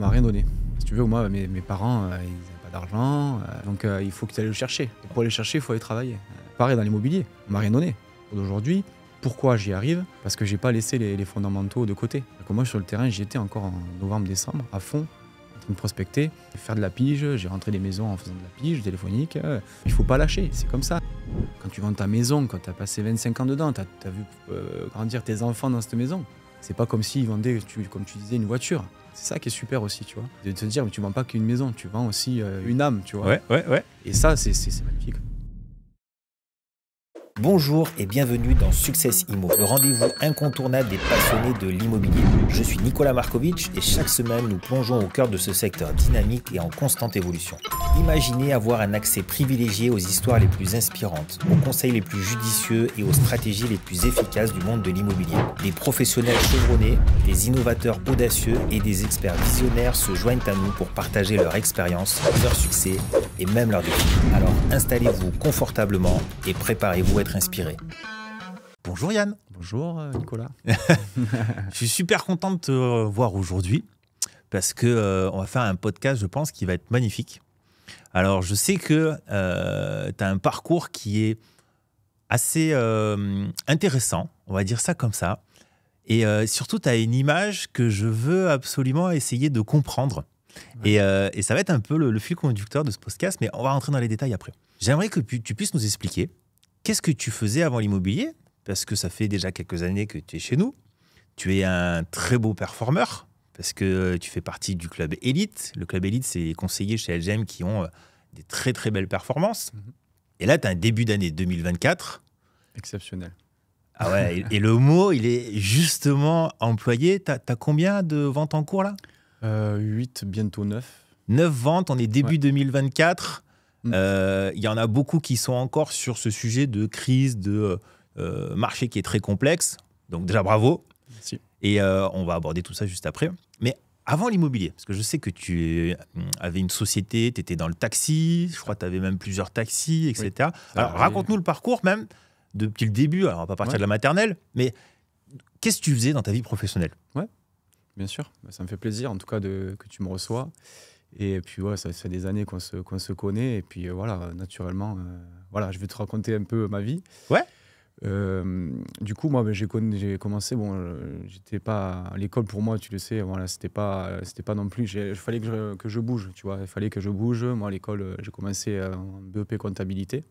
On m'a rien donné. Si tu veux, moi, mes parents, ils n'avaient pas d'argent, donc il faut que tu ailles le chercher. Et pour aller le chercher, il faut aller travailler. Pareil dans l'immobilier, on m'a rien donné. Aujourd'hui, pourquoi j'y arrive? Parce que j'ai pas laissé les fondamentaux de côté. Moi, sur le terrain, j'y étais encore en novembre-décembre, à fond, en train de prospecter, faire de la pige. J'ai rentré des maisons en faisant de la pige téléphonique. Il faut pas lâcher, c'est comme ça. Quand tu vends ta maison, quand tu as passé 25 ans dedans, tu as vu grandir tes enfants dans cette maison. C'est pas comme s'ils vendaient, comme tu disais, une voiture. C'est ça qui est super aussi, tu vois. De te dire, mais tu vends pas qu'une maison, tu vends aussi une âme, tu vois. Ouais. Et ça, c'est magnifique. Bonjour et bienvenue dans Success Immo, le rendez-vous incontournable des passionnés de l'immobilier. Je suis Nicolas Markovic et chaque semaine nous plongeons au cœur de ce secteur dynamique et en constante évolution. Imaginez avoir un accès privilégié aux histoires les plus inspirantes, aux conseils les plus judicieux et aux stratégies les plus efficaces du monde de l'immobilier. Des professionnels chevronnés, des innovateurs audacieux et des experts visionnaires se joignent à nous pour partager leur expérience, leurs succès et même leurs défis. Alors installez-vous confortablement et préparez-vous à être inspiré. Bonjour Yann. Bonjour Nicolas. Je suis super content de te voir aujourd'hui parce que on va faire un podcast, je pense, qui va être magnifique. Alors, je sais que tu as un parcours qui est assez intéressant, on va dire ça comme ça. Et surtout, tu as une image que je veux absolument essayer de comprendre. Ouais. Et ça va être un peu le fil conducteur de ce podcast, mais on va rentrer dans les détails après. J'aimerais que tu puisses nous expliquer qu'est-ce que tu faisais avant l'immobilier, parce que ça fait déjà quelques années que tu es chez nous. Tu es un très beau performeur, parce que tu fais partie du club élite. Le club élite, c'est les conseillers chez LGM qui ont des très très belles performances. Et là, tu as un début d'année 2024. Exceptionnel. Ah ouais, et le mot, il est justement employé. Tu as combien de ventes en cours là? 8, bientôt 9. 9 ventes, on est début 2024. Il y en a beaucoup qui sont encore sur ce sujet de crise, de marché qui est très complexe. Donc déjà, bravo. Merci. Et on va aborder tout ça juste après. Mais avant l'immobilier, parce que je sais que tu avais une société, tu étais dans le taxi, je crois que tu avais même plusieurs taxis, etc. Oui, alors raconte-nous le parcours même, depuis le début. Alors on va pas partir de la maternelle, mais qu'est-ce que tu faisais dans ta vie professionnelle? Ouais, bien sûr. Ça me fait plaisir en tout cas que tu me reçois. Et puis ouais, ça fait des années qu'on se connaît. Et puis voilà, naturellement, voilà, je vais te raconter un peu ma vie. Ouais. Du coup, moi, j'ai commencé. Bon, j'étais pas à l'école pour moi, tu le sais. Voilà, c'était pas non plus. Il fallait que je bouge, tu vois. Il fallait que je bouge. Moi, à l'école, j'ai commencé en BEP comptabilité.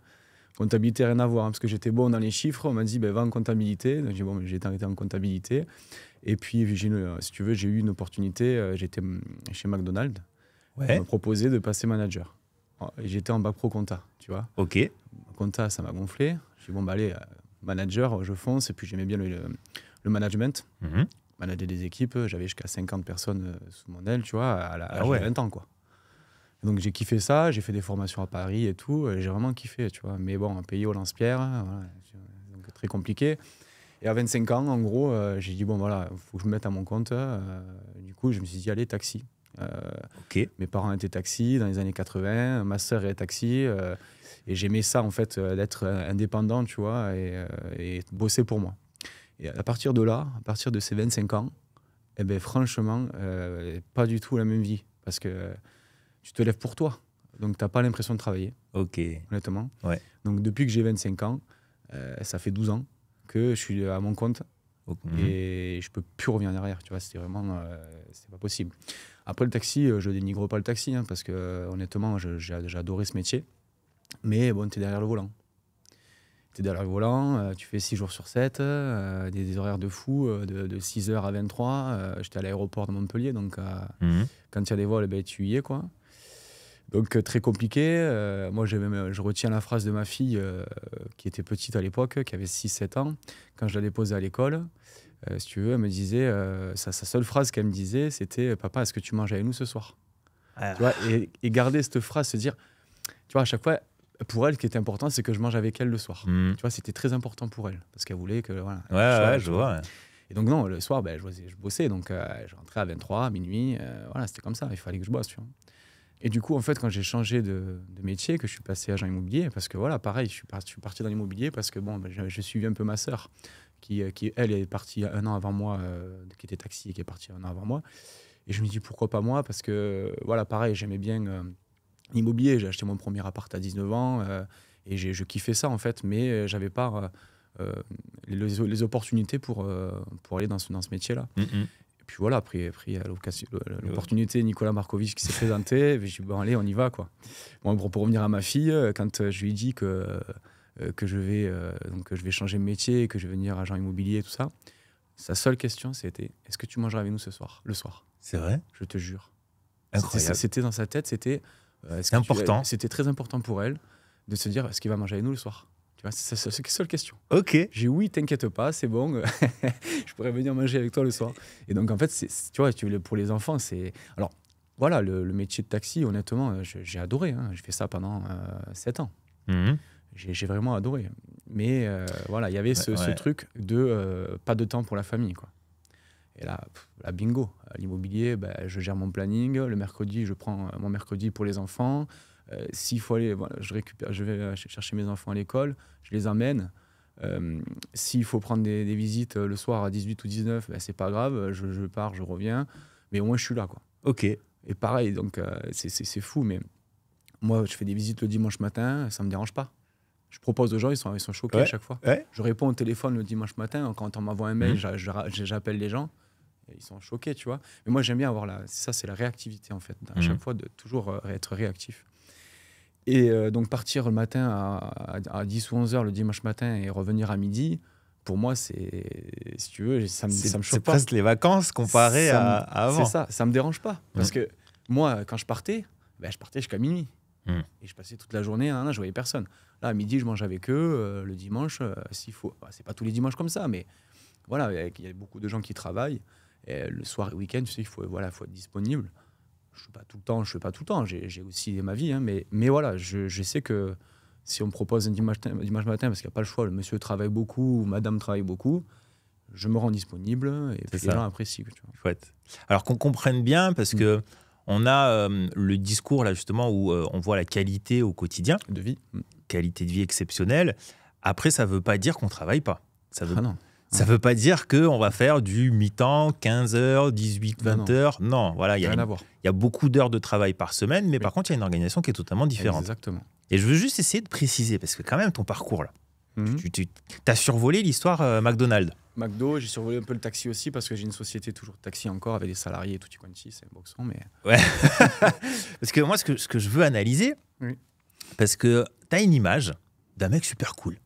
Comptabilité, rien à voir, hein, parce que j'étais bon dans les chiffres. On m'a dit, va en comptabilité. Donc, j'ai dit, bon, j'ai été en comptabilité. Et puis, si tu veux, j'ai eu une opportunité. J'étais chez McDonald's. Ouais. On m'a proposé de passer manager. Et j'étais en bac pro compta, tu vois. Ok. Compta, ça m'a gonflé. J'ai dit, bon, bah allez, manager, je fonce. Et puis, j'aimais bien le management. Manager des équipes. J'avais jusqu'à 50 personnes sous mon aile, tu vois, à l'âge de 20 ans, quoi. Et donc, j'ai kiffé ça. J'ai fait des formations à Paris et tout. Et j'ai vraiment kiffé, tu vois. Mais bon, payé au lance-pierre, voilà, donc très compliqué. Et à 25 ans, en gros, j'ai dit, bon, voilà, il faut que je me mette à mon compte. Du coup, je me suis dit, allez, taxi. Okay. Mes parents étaient taxis dans les années 80, ma sœur est taxi, et j'aimais ça en fait, d'être indépendant, tu vois, et bosser pour moi. Et à partir de là, à partir de ces 25 ans, eh ben, franchement, pas du tout la même vie, parce que tu te lèves pour toi, donc tu n'as pas l'impression de travailler, honnêtement. Ouais. Donc depuis que j'ai 25 ans, ça fait 12 ans que je suis à mon compte. Et je peux plus revenir en arrière, tu vois, c'était vraiment, c'est pas possible. Après le taxi, je dénigre pas le taxi, hein, parce que honnêtement, j'ai adoré ce métier. Mais bon, t'es derrière le volant. Tu fais 6 jours sur 7, des horaires de fou, de 6h à 23. J'étais à l'aéroport de Montpellier, donc quand il y a des vols, ben, tu y es, quoi. Donc très compliqué. Moi, je retiens la phrase de ma fille qui était petite à l'époque, qui avait 6-7 ans. Quand je la déposais à l'école, si tu veux, elle me disait, sa seule phrase qu'elle me disait, c'était « Papa, est-ce que tu manges avec nous ce soir ?» Tu vois, et garder cette phrase, se dire, tu vois, à chaque fois, pour elle, ce qui était important, c'est que je mange avec elle le soir. Tu vois, c'était très important pour elle, parce qu'elle voulait que... Voilà, je vois. Et donc non, le soir, ben, je bossais, donc je rentrais à 23, minuit, voilà, c'était comme ça, il fallait que je bosse, tu vois. Et du coup, en fait, quand j'ai changé de métier, que je suis passé agent immobilier, parce que voilà, pareil, je suis parti dans l'immobilier parce que bon, j'ai suivi un peu ma sœur, qui elle est partie un an avant moi, qui était taxi et qui est partie un an avant moi. Et je me dis pourquoi pas moi, parce que voilà, pareil, j'aimais bien l'immobilier. J'ai acheté mon premier appart à 19 ans et je kiffais ça en fait, mais j'avais pas les opportunités pour aller dans ce métier-là. Et puis voilà, après l'opportunité Nicolas Markovic qui s'est présenté, j'ai dit bon allez, on y va quoi. Bon, pour revenir à ma fille, quand je lui ai dit que je vais changer de métier, que je vais devenir agent immobilier, tout ça, sa seule question c'était est-ce que tu mangeras avec nous le soir. C'est vrai? Je te jure. Incroyable. C'était dans sa tête, c'était important. C'était très important pour elle de se dire est-ce qu'il va manger avec nous le soir. Tu vois, c'est la seule question. Ok. J'ai oui, t'inquiète pas, c'est bon, je pourrais venir manger avec toi le soir. Et donc en fait, tu vois, pour les enfants, c'est... Alors voilà, le métier de taxi, honnêtement, j'ai adoré. Hein. J'ai fait ça pendant 7 ans. J'ai vraiment adoré. Mais voilà, il y avait ce truc de pas de temps pour la famille, quoi. Et là, bingo, l'immobilier, je gère mon planning. Le mercredi, je prends mon mercredi pour les enfants. S'il faut aller, voilà, je vais chercher mes enfants à l'école, je les emmène. S'il faut prendre des visites le soir à 18 ou 19, c'est pas grave, je pars, je reviens. Mais au moins, je suis là, quoi. Ok. Et pareil, donc c'est fou, mais moi, je fais des visites le dimanche matin, ça me dérange pas. Je propose aux gens, ils sont choqués à chaque fois. Ouais. Je réponds au téléphone le dimanche matin, quand on m'envoie un mail, j'appelle les gens. Ils sont choqués, tu vois. Mais moi, j'aime bien avoir c'est la réactivité, en fait. À chaque fois, de toujours être réactif. Et donc, partir le matin à 10 ou 11 heures le dimanche matin et revenir à midi, pour moi, si tu veux, ça me choque pas. C'est presque les vacances comparé à avant. C'est ça me dérange pas. Parce que moi, quand je partais jusqu'à minuit. Et je passais toute la journée, je voyais personne. Là, à midi, je mange avec eux. Le dimanche, s'il faut... c'est pas tous les dimanches comme ça, mais voilà, il y a beaucoup de gens qui travaillent. Et le soir et le week-end, tu sais, il faut être disponible. Je ne fais pas tout le temps. J'ai aussi ma vie. Hein, mais voilà, je sais que si on me propose un dimanche matin, parce qu'il n'y a pas le choix, le monsieur travaille beaucoup ou madame travaille beaucoup, je me rends disponible et puis les gens apprécient. Tu vois. Chouette. Alors qu'on comprenne bien, parce que on a le discours là justement où on voit la qualité au quotidien. De vie. Qualité de vie exceptionnelle. Après, ça ne veut pas dire qu'on ne travaille pas. Ça veut... non. Ça ne veut pas dire qu'on va faire du mi-temps, 15 heures, 18, 20 heures. Non, voilà, il y a beaucoup d'heures de travail par semaine, mais par contre, il y a une organisation qui est totalement différente. Exactement. Et je veux juste essayer de préciser, parce que quand même, ton parcours, là, tu as survolé l'histoire McDonald's. McDo, j'ai survolé un peu le taxi aussi, parce que j'ai une société toujours de taxi encore, avec des salariés et tout, c'est un boxon, mais... Ouais. Parce que moi, ce que je veux analyser, parce que tu as une image d'un mec super cool,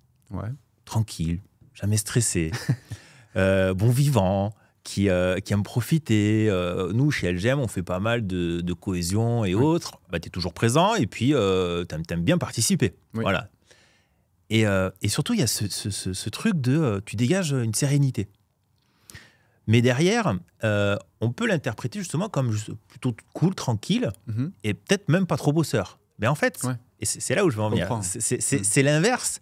tranquille, jamais stressé, bon vivant, qui aime profiter. Nous, chez LGM, on fait pas mal de cohésion et autres. Tu es toujours présent et puis tu aimes bien participer. Voilà. Et surtout, il y a ce truc de tu dégages une sérénité. Mais derrière, on peut l'interpréter justement comme plutôt cool, tranquille et peut-être même pas trop bosseur. Mais en fait, et c'est là où je veux en venir, c'est l'inverse.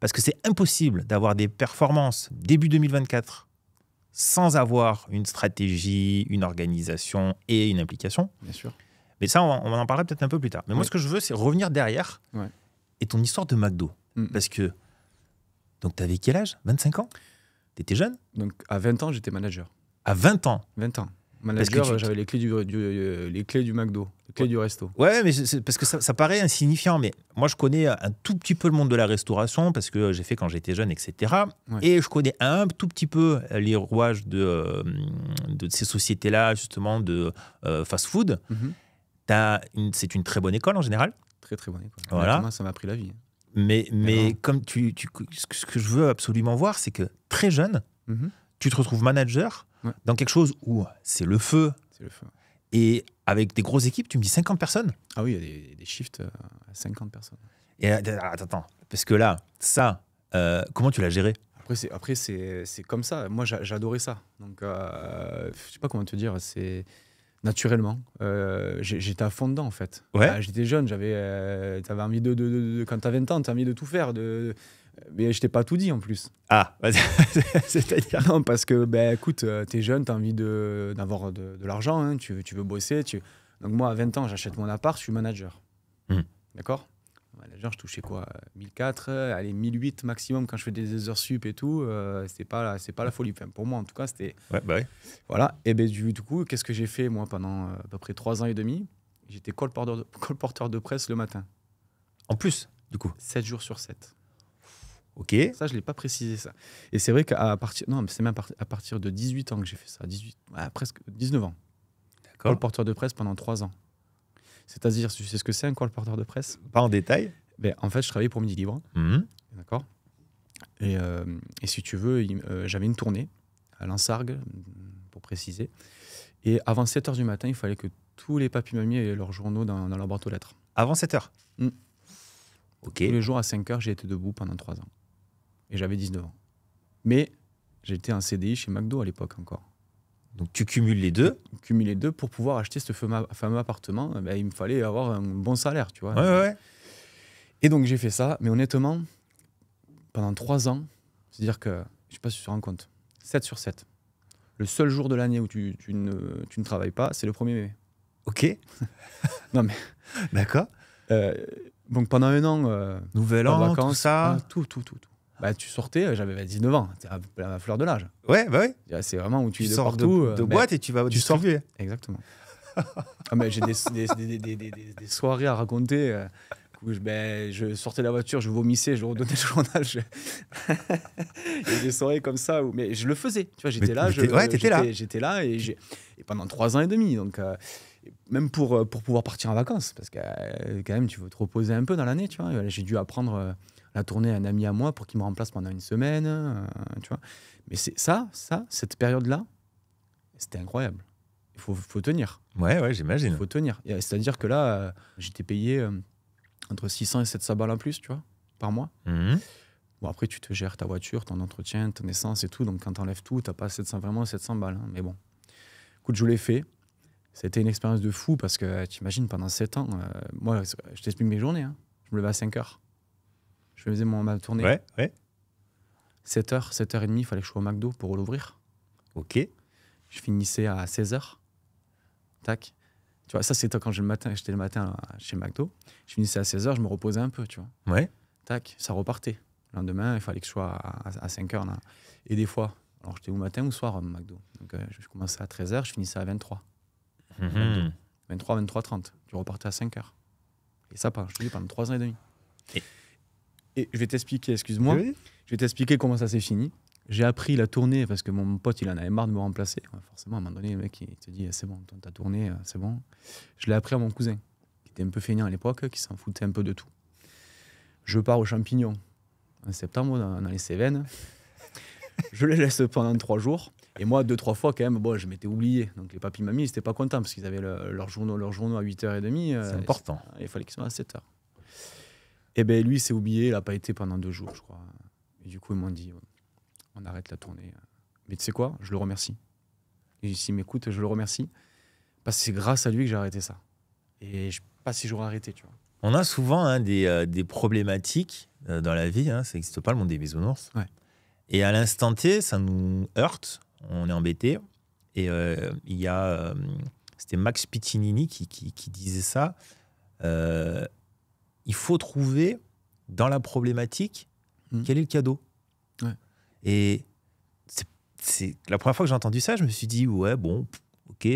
Parce que c'est impossible d'avoir des performances début 2024 sans avoir une stratégie, une organisation et une implication. Bien sûr. Mais ça, on en parlera peut-être un peu plus tard. Mais moi, ce que je veux, c'est revenir derrière et ton histoire de McDo. Parce que, donc, tu avais quel âge? 25 ans? Tu étais jeune? Donc, à 20 ans, j'étais manager. À 20 ans? 20 ans. Manager, j'avais les clés du McDo, les clés du resto. Ouais, mais parce que ça paraît insignifiant, mais moi je connais un tout petit peu le monde de la restauration parce que j'ai fait quand j'étais jeune, etc. Et je connais un tout petit peu les rouages de ces sociétés-là, justement, de fast-food. C'est une très bonne école en général. Très, très bonne école. Voilà. Ça m'a appris la vie. Mais comme ce que je veux absolument voir, c'est que très jeune, tu te retrouves manager dans quelque chose où c'est le feu. C'est le feu. Et avec des grosses équipes, tu me dis 50 personnes? Ah oui, il y a des shifts à 50 personnes. Et attends, parce que là, ça, comment tu l'as géré? Après, c'est comme ça. Moi, j'adorais ça. Donc, je sais pas comment te dire, c'est naturellement. J'étais à fond dedans, en fait. J'étais jeune, t'avais envie quand t'as 20 ans, t'as envie de tout faire. Mais je t'ai pas tout dit en plus. Ah, c'est-à-dire? Non, parce que, écoute, t'es jeune, t'as envie d'avoir de l'argent, hein, tu veux bosser. Donc moi, à 20 ans, j'achète mon appart, je suis manager. D'accord? manager, je touchais quoi 1004, allez, 1008 maximum quand je fais des heures sup et tout. C'est pas la folie. Enfin, pour moi, en tout cas, c'était. Ouais, bah ouais. Voilà. Et ben, du coup, qu'est-ce que j'ai fait, moi, pendant à peu près 3 ans et demi? J'étais colporteur de presse le matin. En plus, du coup. 7 jours sur 7. Ok. Ça, je ne l'ai pas précisé, ça. Et c'est vrai qu'à partir... Non, mais c'est même à partir de 18 ans que j'ai fait ça. Presque 19 ans. D'accord. Colporteur de presse pendant 3 ans. C'est-à-dire, tu sais ce que c'est un colporteur de presse? Pas en détail. Ben, en fait, je travaillais pour Midi Libre. D'accord. Et si tu veux, j'avais une tournée à Lansargues, pour préciser. Et avant 7 h du matin, il fallait que tous les papis-mamies aient leurs journaux dans leur boîte aux lettres. Avant 7 h. Ok. Tous les jours à 5 h, j'ai été debout pendant 3 ans. Et j'avais 19 ans. Mais j'étais en CDI chez McDo à l'époque encore. Donc tu cumules les deux. Cumuler les deux pour pouvoir acheter ce fameux appartement. Ben, il me fallait avoir un bon salaire, tu vois. Ouais. Et donc j'ai fait ça, mais honnêtement, pendant 3 ans, c'est-à-dire que, je ne sais pas si tu te rends compte, 7 sur 7. Le seul jour de l'année où tu ne travailles pas, c'est le 1er mai. Ok. Non mais... D'accord. Donc pendant 1 an... Nouvel pas de an, vacances, tout ça. Tout. Bah, tu sortais, j'avais 19 ans, c'était à la fleur de l'âge. Ouais, bah ouais. C'est vraiment où tu es de sors partout. de boîte et tu vas distribuer. Exactement. J'ai des soirées à raconter. Où je sortais de la voiture, je vomissais, je redonnais le journal. Il y a des soirées comme ça, mais je le faisais. Tu vois, j'étais là. J'étais là et pendant 3 ans et demi. Donc, même pour pouvoir partir en vacances, parce que quand même, tu veux te reposer un peu dans l'année. Tu vois, j'ai dû apprendre la tournée à un ami à moi pour qu'il me remplace pendant 1 semaine. Tu vois. Mais c'est cette période-là, c'était incroyable. Il faut tenir. Ouais, j'imagine. Il faut tenir. C'est-à-dire que là, j'étais payé entre 600 et 700 balles en plus, tu vois, par mois. Bon, après, tu te gères ta voiture, ton entretien, ton essence et tout. Donc, quand tu enlèves tout, tu n'as pas 700 balles. Hein. Mais bon, écoute, je l'ai fait. C'était une expérience de fou parce que tu imagines, pendant 7 ans, moi, je t'explique mes journées. Hein. Je me levais à 5 h. Je faisais ma tournée. Ouais. 7 h, 7 h 30, il fallait que je sois au McDo pour l'ouvrir. Ok. Je finissais à 16 h. Tac. Tu vois, ça, c'était quand j'étais le matin chez McDo. Je finissais à 16 h, je me reposais un peu, tu vois. Ouais. Tac, ça repartait. Le lendemain, il fallait que je sois à 5 h. Là. Et des fois, alors j'étais au matin ou au soir au McDo. Donc, je commençais à 13 h, je finissais à 23. 23, 23h30. Tu repartais à 5 h. Et ça, je te dis, pendant 3 ans et demi. Et je vais t'expliquer, excuse-moi, Oui. je vais t'expliquer comment ça s'est fini. J'ai appris la tournée parce que mon pote, il en avait marre de me remplacer. Forcément, à un moment donné, le mec, il te dit, c'est bon, ta tournée, c'est bon. Je l'ai appris à mon cousin, qui était un peu feignant à l'époque, qui s'en foutait un peu de tout. Je pars aux champignons en septembre, dans les Cévennes. Je les laisse pendant 3 jours. Et moi, 2-3 fois, quand même, je m'étais oublié. Donc, les papis-mamies, ils n'étaient pas contents parce qu'ils avaient leurs journaux à 8h30. C'est important. Il fallait qu'ils soient à 7 h. Et bien, lui, il s'est oublié. Il n'a pas été pendant 2 jours, je crois. Et du coup, ils m'ont dit, on arrête la tournée. Mais tu sais quoi? Je le remercie. Et j'ai dit, mais écoute, je le remercie parce que c'est grâce à lui que j'ai arrêté ça. Et je ne sais pas si j'aurais arrêté, tu vois. On a souvent des problématiques dans la vie. Ça n'existe pas, le monde des bisounours. Ouais. Et à l'instant T, ça nous heurte. On est embêté. Et il y a... c'était Max Piccinini qui disait ça. Il faut trouver dans la problématique quel est le cadeau. Ouais. Et c'est la première fois que j'ai entendu ça, je me suis dit, ouais, bon, ok.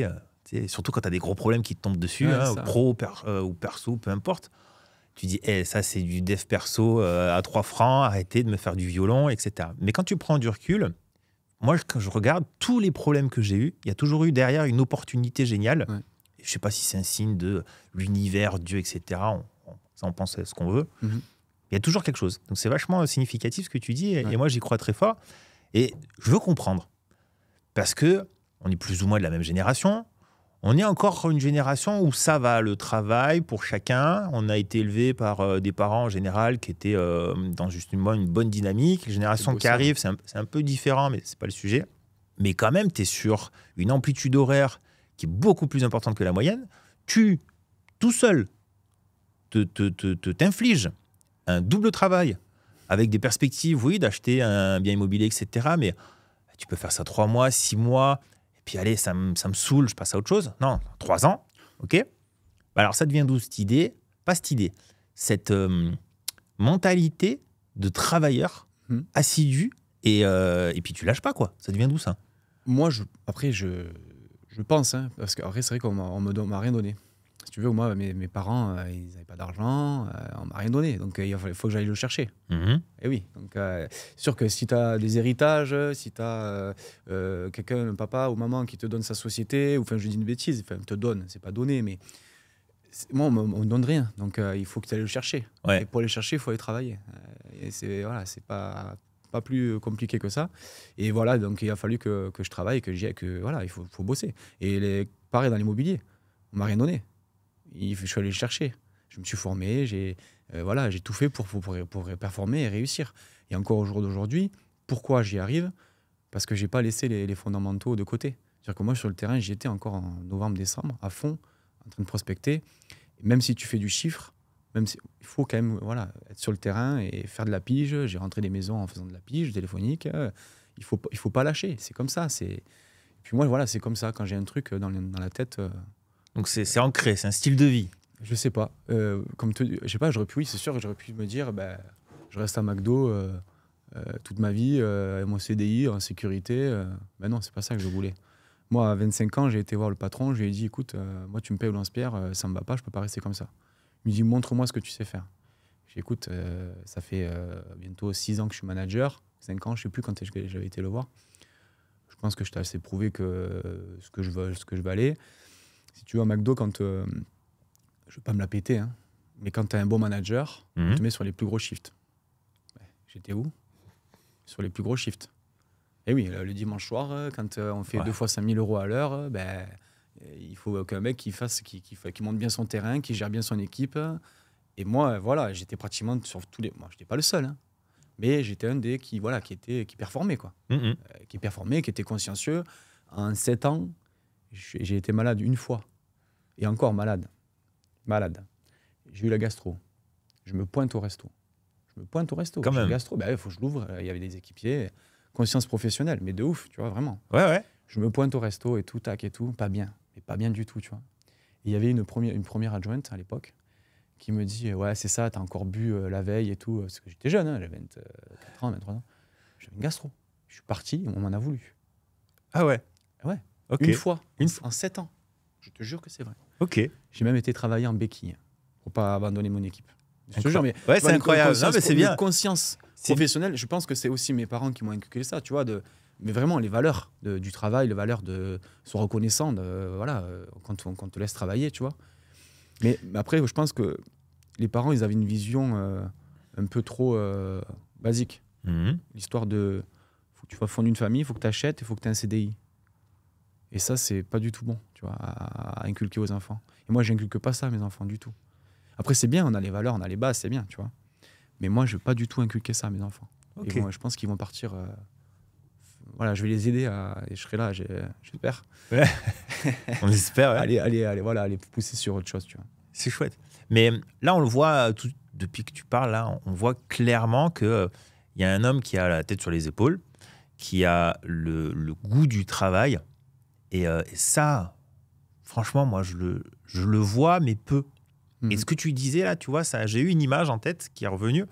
Surtout quand tu as des gros problèmes qui te tombent dessus, pro ou perso, peu importe. Tu dis, ça c'est du dev perso à 3 francs, arrêtez de me faire du violon, etc. Mais quand tu prends du recul, moi, quand je regarde tous les problèmes que j'ai eus, il y a toujours eu derrière une opportunité géniale. Ouais. Je ne sais pas si c'est un signe de l'univers, Dieu, etc. On pense à ce qu'on veut. Il y a toujours quelque chose. Donc c'est vachement significatif ce que tu dis, et moi j'y crois très fort. Et je veux comprendre. Parce qu'on est plus ou moins de la même génération. On est encore une génération où ça va, le travail pour chacun. On a été élevé par des parents en général qui étaient dans justement une bonne dynamique. Les générations qui arrivent, c'est un peu différent, mais ce n'est pas le sujet. Mais quand même, tu es sur une amplitude horaire qui est beaucoup plus importante que la moyenne. Tu, tout seul, t'infliges un double travail avec des perspectives, oui, d'acheter un bien immobilier, etc. Mais tu peux faire ça 3 mois, 6 mois... Puis allez, ça me saoule, je passe à autre chose. Non, 3 ans, ok. Alors ça devient d'où cette idée? Pas cette idée. cette mentalité de travailleur assidu et puis tu lâches pas, quoi. Ça devient d'où, ça? Moi, après, je pense, hein, parce que après, c'est vrai qu'on m'a rien donné. Si tu veux, moi, mes parents, ils n'avaient pas d'argent, on m'a rien donné. Donc, il faut que j'aille le chercher. Et oui. Donc, sûr que si tu as des héritages, si tu as quelqu'un, un papa ou maman qui te donne sa société, ou enfin, je dis une bêtise, enfin, te donne, c'est pas donné, mais moi, on me donne rien. Donc, il faut que tu ailles le chercher. Ouais. Et pour aller chercher, il faut aller travailler. Et c'est pas plus compliqué que ça. Et voilà, donc il a fallu que je travaille, que voilà, il faut bosser. Et pareil dans l'immobilier, on m'a rien donné. Je suis allé le chercher. Je me suis formé, j'ai tout fait pour performer et réussir. Et encore au jour d'aujourd'hui, pourquoi j'y arrive? Parce que j'ai pas laissé les fondamentaux de côté. C'est-à-dire que moi, sur le terrain, j'y étais encore en novembre-décembre, à fond, en train de prospecter. Et même si tu fais du chiffre, il faut quand même être sur le terrain et faire de la pige. J'ai rentré des maisons en faisant de la pige téléphonique. Il faut pas lâcher. C'est comme ça. Et puis moi, voilà, c'est comme ça. Quand j'ai un truc dans la tête... Donc c'est ancré, c'est un style de vie. Je sais pas. Je sais pas, c'est sûr que j'aurais pu me dire, je reste à McDo toute ma vie, mon CDI, en sécurité. Ben non, c'est pas ça que je voulais. Moi, à 25 ans, j'ai été voir le patron, je lui ai dit, écoute, moi, tu me payes au lance-pierre, ça me va pas, je peux pas rester comme ça. Il me dit, montre-moi ce que tu sais faire. J'ai dit, écoute, ça fait bientôt 6 ans que je suis manager, 5 ans, je sais plus quand j'avais été le voir. Je pense que je t'ai assez prouvé ce que je veux aller. Si tu vas à McDo, je ne veux pas me la péter, hein, mais quand tu es un bon manager, on te met sur les plus gros shifts. J'étais où? Sur les plus gros shifts. Et oui, le dimanche soir, quand on fait 2 fois 5 000 € à l'heure, il faut qu'un mec qui monte bien son terrain, qui gère bien son équipe. Et moi, voilà, j'étais pratiquement sur tous les... Moi, je n'étais pas le seul, hein, mais j'étais un des qui performait, quoi. Qui performait, qui était consciencieux. En 7 ans, j'ai été malade une fois. Et encore malade. J'ai eu la gastro. Je me pointe au resto. Quand même. Gastro, il faut que je l'ouvre. Il y avait des équipiers. Conscience professionnelle, mais de ouf, tu vois, vraiment. Ouais. Je me pointe au resto et tout, tac et tout. Pas bien. Mais pas bien du tout, tu vois. Et il y avait une première adjointe à l'époque qui me dit, ouais, c'est ça, t'as encore bu la veille et tout. Parce que j'étais jeune, hein, j'avais 24 ans, 23 ans. J'avais une gastro. Je suis parti, on m'en a voulu. Ah ouais? Ouais. Okay. Une fois, en 7 ans. Je te jure que c'est vrai. Ok. J'ai même été travailler en béquille pour pas abandonner mon équipe. Je te jure, mais ouais, c'est incroyable. Non, mais c'est bien. Conscience professionnelle, je pense que c'est aussi mes parents qui m'ont inculqué ça, tu vois, mais vraiment les valeurs du travail, les valeurs de sont reconnaissants, quand on te laisse travailler, tu vois. Mais après, je pense que les parents, ils avaient une vision un peu trop basique. L'histoire de, faut que tu vas fonder une famille, il faut que tu achètes, il faut que tu aies un CDI. Et ça, c'est pas du tout bon, tu vois, à inculquer aux enfants. Et moi, j'inculque pas ça à mes enfants du tout. Après, c'est bien, on a les valeurs, on a les bases, c'est bien, tu vois. Mais moi, je ne vais pas du tout inculquer ça à mes enfants. Okay. Et bon, je pense qu'ils vont partir... voilà, je vais les aider et je serai là, j'espère. Ouais. On espère, ouais. Aller pousser sur autre chose, tu vois. C'est chouette. Mais là, on le voit, depuis que tu parles, là, on voit clairement qu'il y a un homme qui a la tête sur les épaules, qui a le goût du travail. Et ça, franchement, moi, je le vois, mais peu. Et ce que tu disais là, tu vois, j'ai eu une image en tête qui est revenue.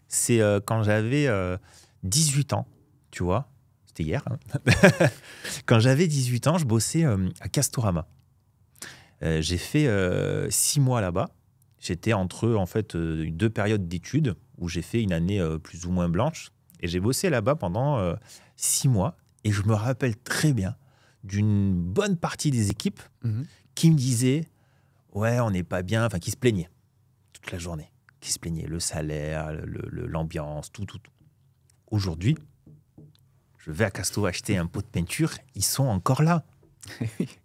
C'est quand j'avais 18 ans, tu vois. C'était hier. Hein. Quand j'avais 18 ans, je bossais à Castorama. J'ai fait 6 mois là-bas. J'étais entre en fait 2 périodes d'études où j'ai fait une année plus ou moins blanche. Et j'ai bossé là-bas pendant 6 mois. Et je me rappelle très bien d'une bonne partie des équipes qui me disaient ouais, on n'est pas bien, enfin, qui se plaignaient toute la journée, qui se plaignaient, le salaire, l'ambiance, tout. Aujourd'hui, je vais à Casto acheter un pot de peinture, ils sont encore là.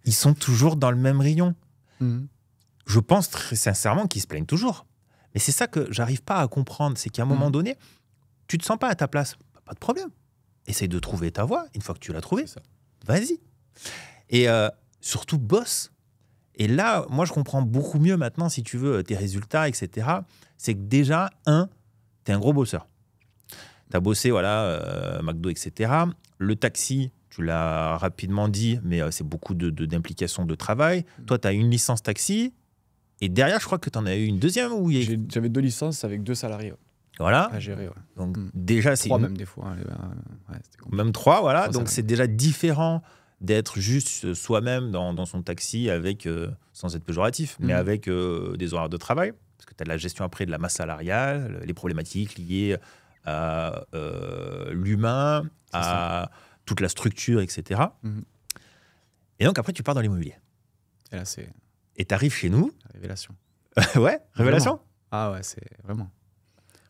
Ils sont toujours dans le même rayon. Je pense très sincèrement qu'ils se plaignent toujours. Mais c'est ça que j'arrive pas à comprendre, c'est qu'à un moment donné, tu te sens pas à ta place, pas de problème. Essaye de trouver ta voie, une fois que tu l'as trouvée, vas-y. Et surtout, bosse. Et là, moi, je comprends beaucoup mieux maintenant, si tu veux, tes résultats, etc. C'est que déjà, tu es un gros bosseur. Tu as bossé, McDo, etc. Le taxi, tu l'as rapidement dit, mais c'est beaucoup d'implication de travail. Toi, tu as une licence taxi, Et derrière, je crois que tu en as eu une deuxième où il y a... J'avais 2 licences avec 2 salariés Voilà. à gérer. Ouais. Donc déjà, c'est 3 même des fois. Hein, c'était compliqué. même 3, voilà. 3 Donc salariés. c'est déjà différent d'être juste soi-même dans son taxi avec, sans être péjoratif, mais avec des horaires de travail. Parce que tu as de la gestion après de la masse salariale, les problématiques liées à l'humain, à toute la structure, etc. Et donc après, tu pars dans l'immobilier. Et là, c'est Et tu arrives chez nous. révélation. Ouais, révélation. Vraiment. Ah ouais, c'est vraiment.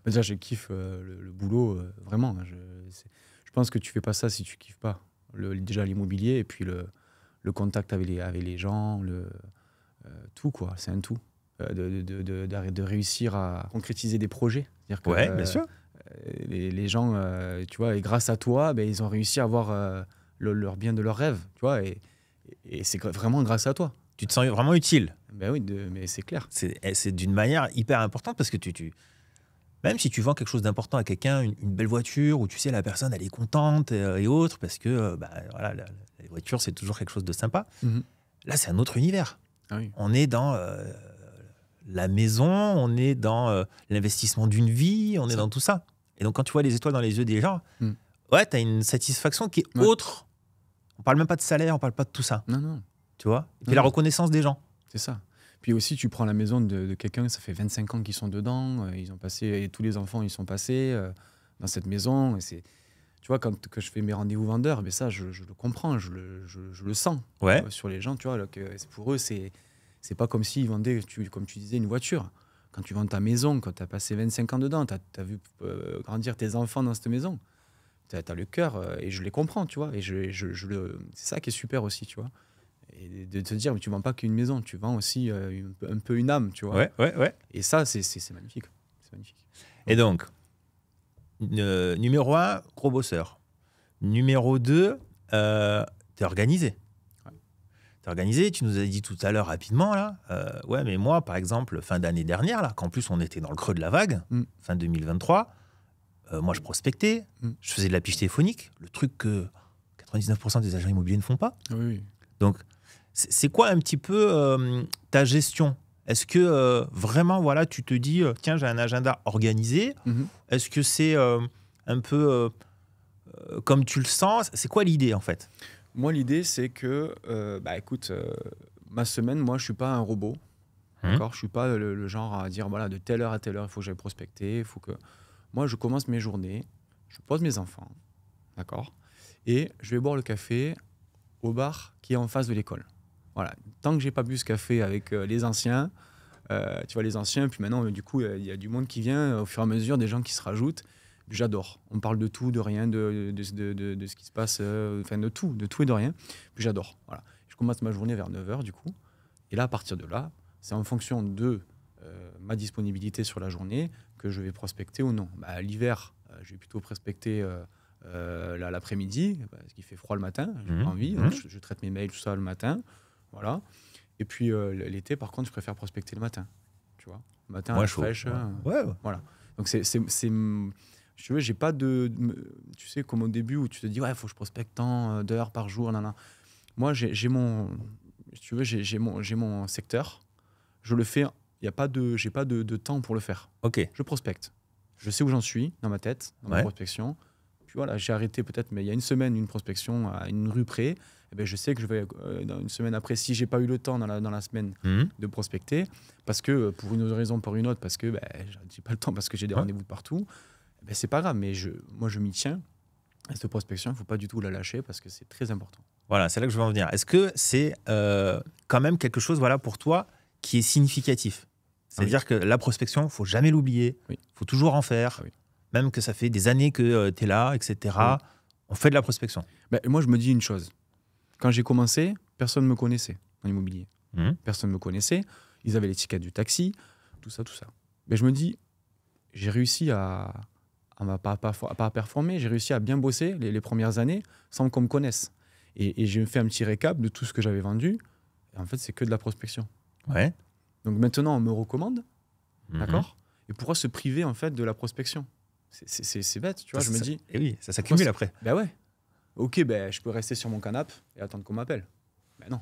Déjà, je kiffe le boulot, vraiment. Je pense que tu fais pas ça si tu kiffes pas. Déjà l'immobilier et puis le contact avec les gens, tout quoi. C'est un tout. De réussir à concrétiser des projets. C'est-à-dire que, Ouais, bien sûr. Les gens, tu vois, et grâce à toi, ben, ils ont réussi à avoir leur bien de leur rêve, tu vois, et c'est vraiment grâce à toi. Tu te sens vraiment utile. Ben oui, mais c'est clair. C'est d'une manière hyper importante parce que même si tu vends quelque chose d'important à quelqu'un, une belle voiture, où tu sais la personne elle est contente et autres, parce que voilà, les voitures c'est toujours quelque chose de sympa. Là c'est un autre univers. Ah oui. On est dans la maison, on est dans l'investissement d'une vie, on est dans tout ça. Et donc quand tu vois les étoiles dans les yeux des gens, ouais, tu as une satisfaction qui est autre. On parle même pas de salaire, on parle pas de tout ça. Non. Tu vois. Et puis la reconnaissance des gens. C'est ça. Puis aussi, tu prends la maison de quelqu'un, ça fait 25 ans qu'ils sont dedans, ils ont passé, et tous les enfants, ils sont passés dans cette maison. Et tu vois, quand je fais mes rendez-vous vendeurs, mais ça, je le comprends, je le sens sur les gens. Tu vois, pour eux, c'est pas comme s'ils vendaient, comme tu disais, une voiture. Quand tu vends ta maison, quand tu as passé 25 ans dedans, tu as vu grandir tes enfants dans cette maison, tu as le cœur, et je les comprends, tu vois. Et c'est ça qui est super aussi, tu vois. Et de te dire, mais tu vends pas qu'une maison, tu vends aussi un peu une âme, tu vois. Ouais. Et ça, c'est magnifique. C'est magnifique. Et donc, numéro 1, gros bosseur. Numéro 2, t'es organisé. Ouais. T'es organisé, tu nous as dit tout à l'heure rapidement, là. Ouais, mais moi, par exemple, fin d'année dernière, là, qu'en plus on était dans le creux de la vague, fin 2023, moi je prospectais, je faisais de la piche téléphonique, le truc que 99% des agents immobiliers ne font pas. Oui. Donc, c'est quoi un petit peu ta gestion ? Est-ce que vraiment, voilà, tu te dis, tiens, j'ai un agenda organisé ? Est-ce que c'est un peu comme tu le sens ? C'est quoi l'idée, en fait ? Moi, l'idée, c'est que, écoute, ma semaine, moi, je suis pas un robot. D'accord ? Je suis pas le genre à dire, voilà, de telle heure à telle heure, il faut que j'aille prospecter. Moi, je commence mes journées, je pose mes enfants, d'accord ? Et je vais boire le café au bar qui est en face de l'école. Voilà. Tant que j'ai pas bu ce café avec les anciens, tu vois, les anciens, puis maintenant, du coup, il y a du monde qui vient, au fur et à mesure, des gens qui se rajoutent. J'adore. On parle de tout, de rien, de ce qui se passe, de tout et de rien. Puis j'adore. Voilà. Je commence ma journée vers 9h, du coup. Et là, à partir de là, c'est en fonction de ma disponibilité sur la journée que je vais prospecter ou non. L'hiver, je vais plutôt prospecter l'après-midi, parce qu'il fait froid le matin, j'ai pas envie. Donc je traite mes mails, tout ça, le matin. Voilà. Et puis l'été, par contre, je préfère prospecter le matin. Tu vois, le matin, à la fraîche. Ouais. Voilà. Donc je veux, j'ai pas de, tu sais, comme au début où tu te dis, ouais, il faut que je prospecte tant d'heures par jour. Moi, j'ai mon secteur. Je le fais. J'ai pas de temps pour le faire. Ok. Je prospecte. Je sais où j'en suis dans ma tête, dans ma prospection. Puis voilà, j'ai arrêté peut-être, mais il y a une semaine, une prospection à une rue près. Eh ben, je sais que je vais, dans une semaine après, si j'ai pas eu le temps dans la semaine de prospecter, parce que pour une raison, pour une autre, parce que j'ai pas le temps, parce que j'ai des rendez-vous de partout, c'est pas grave. Mais moi, je m'y tiens. Et cette prospection, il faut pas du tout la lâcher parce que c'est très important. Voilà, c'est là que je veux en venir. Est-ce que c'est quand même quelque chose, voilà, pour toi, qui est significatif ? C'est-à-dire que la prospection, il ne faut jamais l'oublier. Il faut toujours en faire. Même que ça fait des années que tu es là, etc. On fait de la prospection. Moi, je me dis une chose. Quand j'ai commencé, personne ne me connaissait en immobilier. Personne ne me connaissait. Ils avaient l'étiquette du taxi, tout ça. Mais je me dis, j'ai réussi à pas performer, j'ai réussi à bien bosser les premières années sans qu'on me connaisse. Et j'ai fait un petit récap de tout ce que j'avais vendu. Et en fait, c'est que de la prospection. Ouais. Donc maintenant, on me recommande, d'accord ? Et pourquoi se priver en fait de la prospection ? C'est bête, tu vois, je me dis... Et oui, ça s'accumule après. Ouais. Ok, je peux rester sur mon canapé et attendre qu'on m'appelle. Non.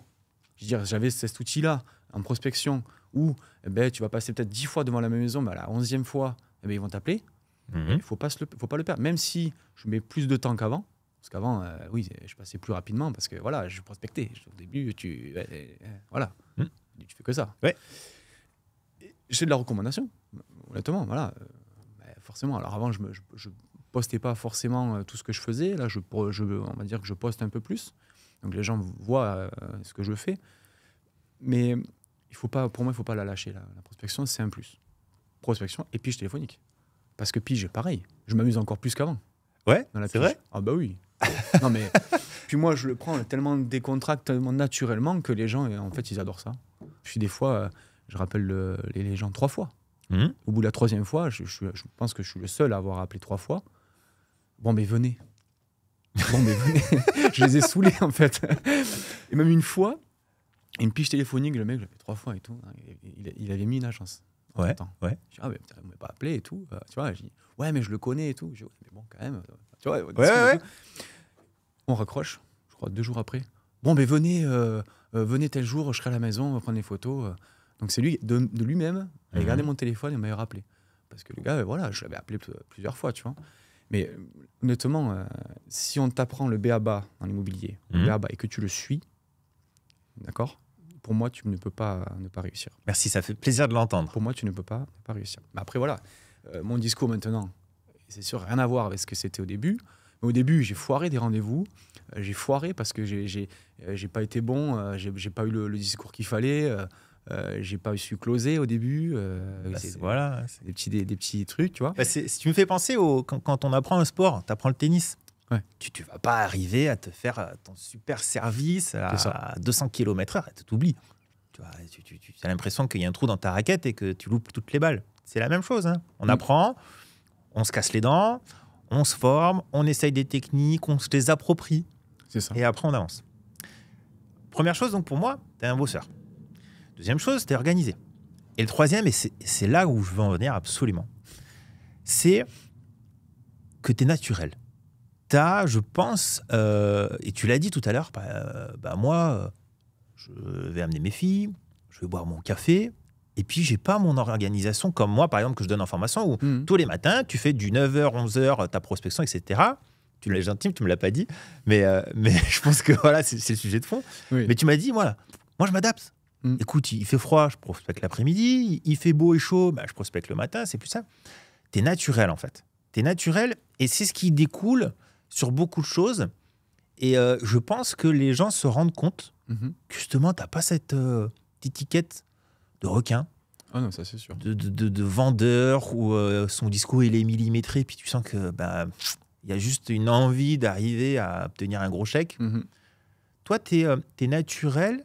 Je veux dire, j'avais cet outil-là en prospection où eh ben, tu vas passer peut-être 10 fois devant la même maison, mais à la 11e fois, eh ben, ils vont t'appeler. Il ne faut pas le perdre. Même si je mets plus de temps qu'avant, parce qu'avant, oui, je passais plus rapidement parce que voilà, je prospectais. Au début, voilà, tu fais que ça. Ouais. J'ai de la recommandation, honnêtement, voilà. Forcément, alors avant, je postais pas forcément tout ce que je faisais. Là, on va dire que je poste un peu plus. Donc les gens voient ce que je fais. Mais pour moi, il ne faut pas la lâcher. La prospection, c'est un plus. Prospection et pige téléphonique. Parce que pige, pareil, je m'amuse encore plus qu'avant. Ouais, dans la c'est pige. vrai. Ah bah oui. Non mais, puis moi, je le prends tellement décontracte, tellement naturellement que les gens, en fait, ils adorent ça. Puis des fois, je rappelle les gens 3 fois. Au bout de la 3e fois, je pense que je suis le seul à avoir appelé 3 fois. Bon, mais venez. Je les ai saoulés, en fait. Et même une fois, une pige téléphonique, le mec, je l'ai fait 3 fois et tout. Il avait mis une agence. Ouais. Je dis, ah, mais putain, il ne m'a pas appelé et tout. Tu vois, je dis, ouais, mais je le connais et tout. Je dis, ouais, mais bon, quand même. Tu vois, Ouais. On raccroche, je crois, 2 jours après. Bon, mais venez tel jour, je serai à la maison, on va prendre des photos. Donc c'est lui, de lui-même, il a regardé mon téléphone et m'a rappelé. Parce que le gars, voilà, je l'avais appelé plusieurs fois, tu vois. Mais honnêtement, si on t'apprend le b.a.-ba dans l'immobilier, le b.a.-ba, et que tu le suis, d'accord, pour moi, tu ne peux pas ne pas réussir. Merci, ça fait plaisir de l'entendre. Pour moi, tu ne peux pas ne pas réussir. Mais après, voilà, mon discours maintenant, c'est sûr, rien à voir avec ce que c'était au début. Mais au début, j'ai foiré des rendez-vous. J'ai foiré parce que j'ai pas été bon, j'ai pas eu le discours qu'il fallait. J'ai pas su closer au début. Voilà. Des petits trucs, tu vois. Si tu me fais penser quand on apprend un sport, tu apprends le tennis. Ouais. Tu vas pas arriver à te faire ton super service à 200 km/h. Tu t'oublies. Tu as l'impression qu'il y a un trou dans ta raquette et que tu loupes toutes les balles. C'est la même chose. Hein. On apprend, on se casse les dents, on se forme, on essaye des techniques, on se les approprie. C'est ça. Et après, on avance. Première chose, donc pour moi, tu es un bosseur. Deuxième chose, tu es organisé. Et le troisième, et c'est là où je veux en venir absolument, c'est que tu es naturel. Tu as, je pense, et tu l'as dit tout à l'heure, moi, je vais amener mes filles, je vais boire mon café, et puis j'ai pas mon organisation comme moi, par exemple, que je donne en formation, où tous les matins, tu fais du 9h, 11h, ta prospection, etc. Tu l'as gentil, tu me l'as pas dit, mais je pense que voilà, c'est le sujet de fond. Oui. Mais tu m'as dit, voilà, moi je m'adapte. Écoute, il fait froid, je prospecte l'après-midi. Il fait beau et chaud, je prospecte le matin. C'est plus ça. T'es naturel, en fait. T'es naturel et c'est ce qui découle sur beaucoup de choses. Et je pense que les gens se rendent compte que justement, t'as pas cette étiquette de requin. Ah non, ça c'est sûr. De vendeur où son discours il est millimétré. Puis tu sens que il y a juste une envie d'arriver à obtenir un gros chèque. Toi, t'es naturel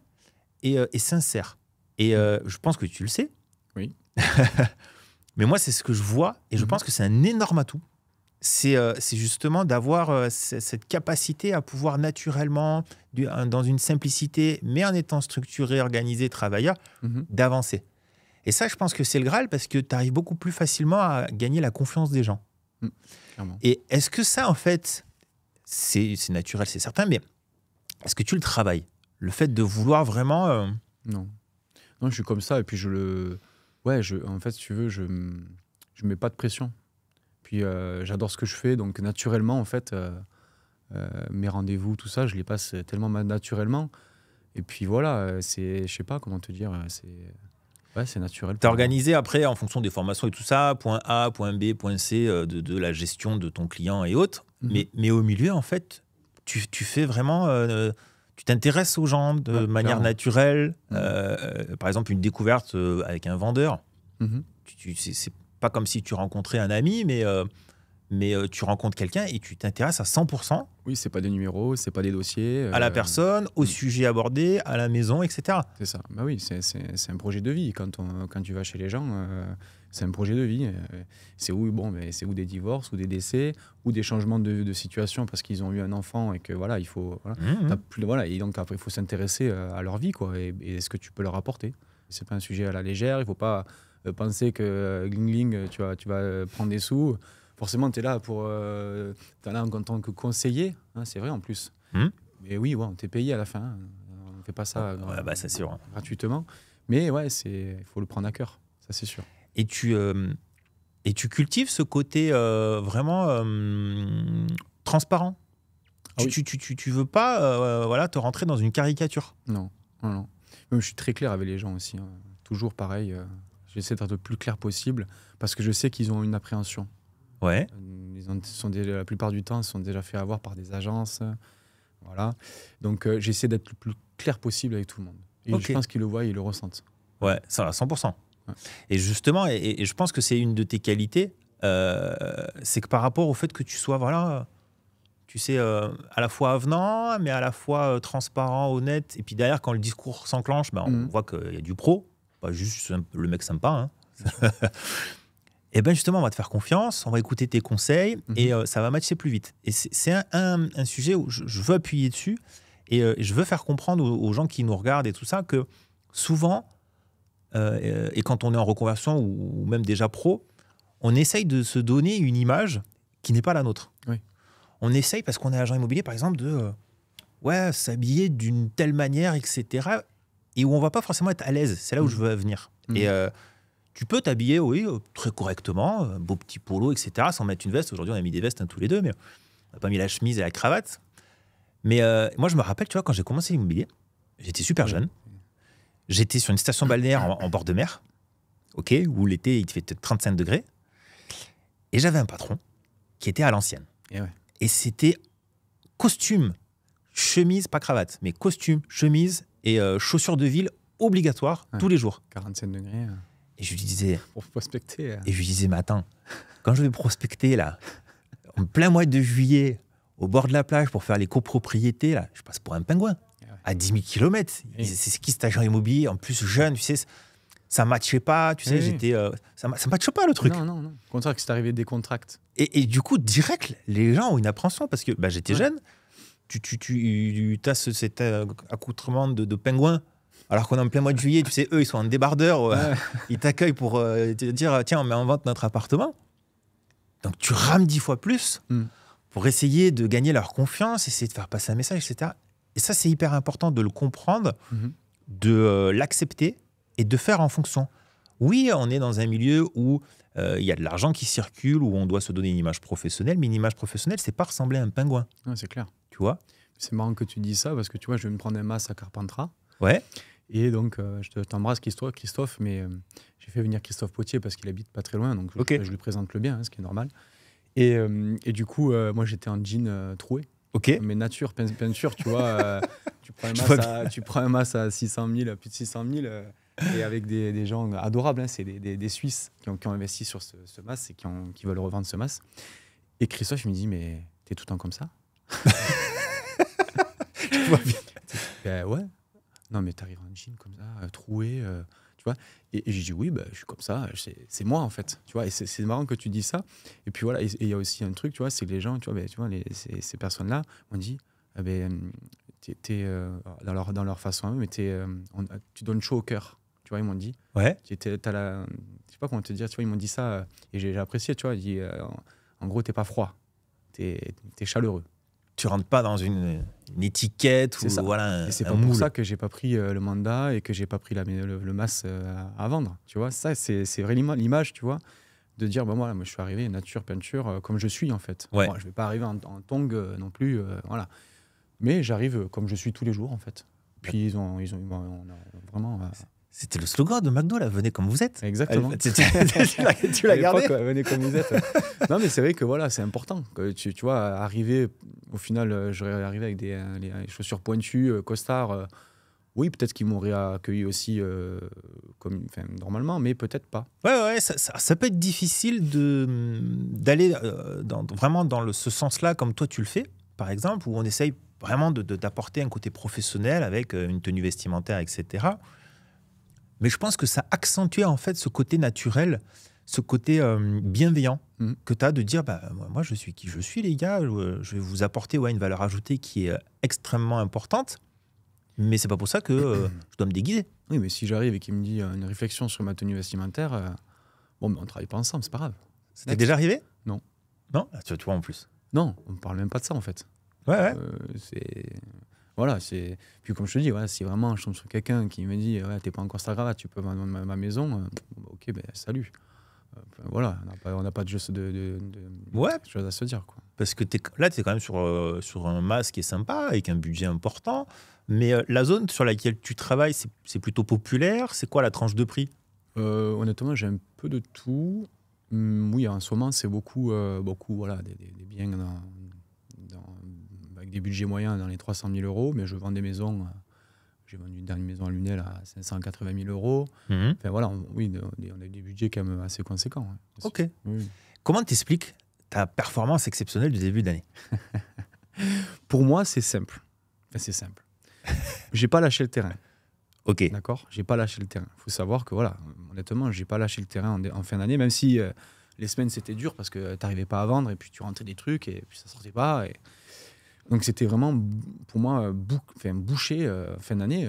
et sincère. Et je pense que tu le sais. Oui. Mais moi, c'est ce que je vois. Et je pense que c'est un énorme atout. C'est justement d'avoir cette capacité à pouvoir naturellement, dans une simplicité, mais en étant structuré, organisé, travailleur, d'avancer. Et ça, je pense que c'est le Graal parce que tu arrives beaucoup plus facilement à gagner la confiance des gens. Clairement. Et est-ce que ça, en fait, c'est naturel, c'est certain, mais est-ce que tu le travailles ? Le fait de vouloir vraiment... Non, je suis comme ça. Et puis, en fait, si tu veux, je mets pas de pression. Puis, j'adore ce que je fais. Donc, naturellement, en fait, mes rendez-vous, tout ça, je les passe tellement naturellement. Et puis, voilà, je sais pas comment te dire, c'est naturel. Tu as organisé après, en fonction des formations et tout ça, point A, point B, point C, de la gestion de ton client et autres. Mais au milieu, en fait, tu fais vraiment... tu t'intéresses aux gens de manière naturelle. Par exemple, une découverte avec un vendeur. C'est pas comme si tu rencontrais un ami, mais tu rencontres quelqu'un et tu t'intéresses à 100%. Oui, c'est pas des numéros, c'est pas des dossiers. À la personne, au sujet abordé, à la maison, etc. C'est ça. Bah oui, c'est un projet de vie. Quand tu vas chez les gens, c'est un projet de vie. C'est où des divorces, ou des décès, ou des changements de situation parce qu'ils ont eu un enfant et que voilà, il faut. Et donc après, il faut s'intéresser à leur vie, quoi, et ce que tu peux leur apporter. C'est pas un sujet à la légère. Il faut pas penser que gling, tu vas prendre des sous. Forcément, tu es là t'es là en tant que conseiller, hein, c'est vrai en plus. Mais oui, on t'est payé à la fin. On ne fait pas ça ça, c'est vrai. gratuitement. Mais ouais, il faut le prendre à cœur, ça c'est sûr. Et tu cultives ce côté vraiment transparent. Ah oui. Tu veux pas voilà, te rentrer dans une caricature. Non, non, non. Même je suis très clair avec les gens aussi. Hein. Toujours pareil. J'essaie d'être le plus clair possible parce que je sais qu'ils ont une appréhension. Ouais. La plupart du temps, ils sont déjà fait avoir par des agences. Voilà. Donc, j'essaie d'être le plus clair possible avec tout le monde. Et Ok. je pense qu'ils le voient et ils le ressentent. Ouais, ça à 100%. Ouais. Et justement, et je pense que c'est une de tes qualités, c'est que par rapport au fait que tu sois, voilà, tu sais, à la fois avenant, mais à la fois transparent, honnête. Et puis derrière, quand le discours s'enclenche, ben, on voit qu'il y a du pro, pas juste le mec sympa. Hein. Et bien justement, on va te faire confiance, on va écouter tes conseils et ça va matcher plus vite. Et c'est un sujet où je veux appuyer dessus et je veux faire comprendre aux gens qui nous regardent et tout ça que souvent, et quand on est en reconversion ou même déjà pro, on essaye de se donner une image qui n'est pas la nôtre. Oui. On essaye, parce qu'on est agent immobilier, par exemple, de s'habiller d'une telle manière, etc. Et où on ne va pas forcément être à l'aise. C'est là où je veux venir. Et tu peux t'habiller, oui, très correctement, un beau petit polo, etc., sans mettre une veste. Aujourd'hui, on a mis des vestes tous les deux, mais on n'a pas mis la chemise et la cravate. Mais moi, je me rappelle, tu vois, quand j'ai commencé l'immobilier, j'étais super jeune. J'étais sur une station balnéaire en bord de mer, okay, où l'été, il fait peut-être 35 degrés. Et j'avais un patron qui était à l'ancienne. Et c'était costume, chemise, pas cravate, mais costume, chemise et chaussures de ville obligatoires tous les jours. 45 degrés. Et je lui disais... Pour prospecter. Et je lui disais, mais attends, quand je vais prospecter, là, en plein mois de juillet, au bord de la plage, pour faire les copropriétés, là, je passe pour un pingouin. À 10 000 km. C'est qui cet agent immobilier? En plus, jeune, tu sais, ça ne matchait pas. Tu sais, j'étais... ça ne matche pas, le truc. Non, non, non. Au contraire, que c'est arrivé des contracts. Et du coup, direct, les gens ont une appréhension parce que j'étais jeune. Tu as cet accoutrement de pingouin. Alors qu'on est en plein mois de juillet, tu sais, eux, ils sont en débardeur. Ils t'accueillent pour te dire, tiens, on met en vente notre appartement. Donc, tu rames 10 fois plus pour essayer de gagner leur confiance, essayer de faire passer un message, etc. Et ça, c'est hyper important de le comprendre, de l'accepter et de faire en fonction. Oui, on est dans un milieu où il y a de l'argent qui circule, où on doit se donner une image professionnelle, mais une image professionnelle, c'est pas ressembler à un pingouin. Ouais, c'est clair. Tu vois? C'est marrant que tu dis ça, parce que tu vois, je vais me prendre un mas à Carpentras. Ouais. Et donc, je t'embrasse, Christophe, mais j'ai fait venir Christophe Potier parce qu'il habite pas très loin, donc je lui présente le bien, hein, ce qui est normal. Et du coup, moi, j'étais en jean troué. Mais nature, peinture, tu vois. Tu prends un mas à 600 000, plus de 600 000, et avec des gens adorables. Hein, c'est des Suisses qui ont investi sur ce mas et qui veulent revendre ce mas. Et Christophe, il me dit, mais t'es tout le temps comme ça? Je vois bien. Ben ouais. Non, mais t'arrives en jean comme ça, troué, tu vois. Et j'ai dit, oui, je suis comme ça, c'est moi, en fait. Tu vois, et c'est marrant que tu dis ça. Et puis voilà, et il y a aussi un truc, tu vois, c'est que les gens, tu vois, ces personnes-là m'ont dit, dans leur façon à eux, mais tu donnes chaud au cœur. Tu vois, ils m'ont dit. Ouais. Je sais pas comment te dire, tu vois, ils m'ont dit ça, et j'ai apprécié, tu vois. Ils disent, en gros, t'es pas froid, t'es chaleureux. Tu rentres pas dans une étiquette ou voilà. Et c'est pas pour ça que j'ai pas pris le mandat et que j'ai pas pris le mas à vendre. Tu vois, ça c'est vraiment l'image, tu vois, de dire moi je suis arrivé nature, peinture, comme je suis en fait. Ouais. Bon, je vais pas arriver en tongs non plus, voilà. Mais j'arrive comme je suis tous les jours en fait. Puis on a vraiment. C'était le slogan de McDo, là, venez comme vous êtes. Exactement. Tu l'as gardé. Venez comme vous êtes. Non, mais c'est vrai que voilà, c'est important. Que tu vois, arriver, au final, j'aurais arrivé avec des chaussures pointues, costard. Oui, peut-être qu'ils m'auraient accueilli aussi normalement, mais peut-être pas. Ouais, ça peut être difficile d'aller vraiment dans ce sens-là, comme toi tu le fais, par exemple, où on essaye vraiment d'apporter un côté professionnel avec une tenue vestimentaire, etc. Mais je pense que ça accentue en fait ce côté naturel, ce côté bienveillant que tu as de dire moi je suis qui je suis, les gars, je vais vous apporter une valeur ajoutée qui est extrêmement importante, mais c'est pas pour ça que je dois me déguiser. Oui, mais si j'arrive et qu'il me dit une réflexion sur ma tenue vestimentaire, on travaille pas ensemble, c'est pas grave. C'était déjà arrivé? Non. Non, tu vois en plus. Non, on parle même pas de ça en fait. Ouais. Voilà, puis comme je te dis, ouais, si vraiment je tombe sur quelqu'un qui me dit ouais, t'es pas encore sa cravate, tu peux vendre ma maison, ok, ben salut. Enfin, voilà, on n'a pas de choses à se dire, quoi. Parce que là, tu es quand même sur un masque qui est sympa, avec un budget important. Mais la zone sur laquelle tu travailles, c'est plutôt populaire. C'est quoi la tranche de prix? Honnêtement, j'ai un peu de tout. Oui, en ce moment, c'est beaucoup voilà, des biens avec des budgets moyens dans les 300 000 euros, mais je vends des maisons. J'ai vendu une dernière maison à Lunel à 580 000 euros. Enfin, voilà, on a eu des budgets quand même assez conséquents. Ouais. Ok. Oui. Comment t'expliques ta performance exceptionnelle du début d'année? Pour moi, c'est simple. Enfin, c'est simple. J'ai pas lâché le terrain. Ok. D'accord. J'ai pas lâché le terrain. Il faut savoir que, voilà, honnêtement, j'ai pas lâché le terrain en fin d'année, même si les semaines c'était dur parce que t'arrivais pas à vendre et puis tu rentrais des trucs et puis ça sortait pas. Donc c'était vraiment, pour moi, bouché fin d'année,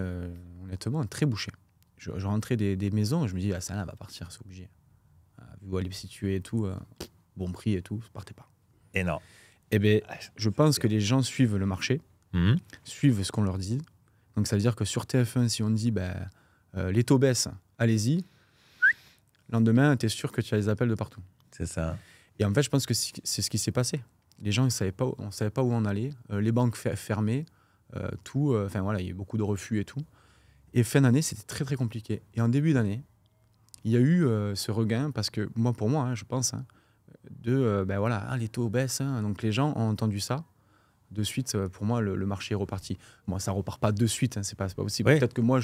honnêtement, très bouché. Je rentrais des maisons et je me dis, ah, ça là va partir, c'est obligé. Vu où elle est située et tout, bon prix et tout, ça partait pas. Et non. Eh bien, je pense que les gens suivent le marché, suivent ce qu'on leur dit. Donc ça veut dire que sur TF1, si on dit les taux baissent, allez-y, le lendemain, tu es sûr que tu as les appels de partout. C'est ça. Et en fait, je pense que c'est ce qui s'est passé. Les gens, on ne savait pas où on allait. Les banques fermées, tout. Enfin voilà, il y a eu beaucoup de refus et tout. Et fin d'année, c'était très très compliqué. Et en début d'année, il y a eu ce regain parce que pour moi, je pense, voilà, les taux baissent. Donc les gens ont entendu ça. De suite, pour moi, le marché est reparti. Moi, ça repart pas de suite. C'est pas possible. Ouais. Peut-être que moi,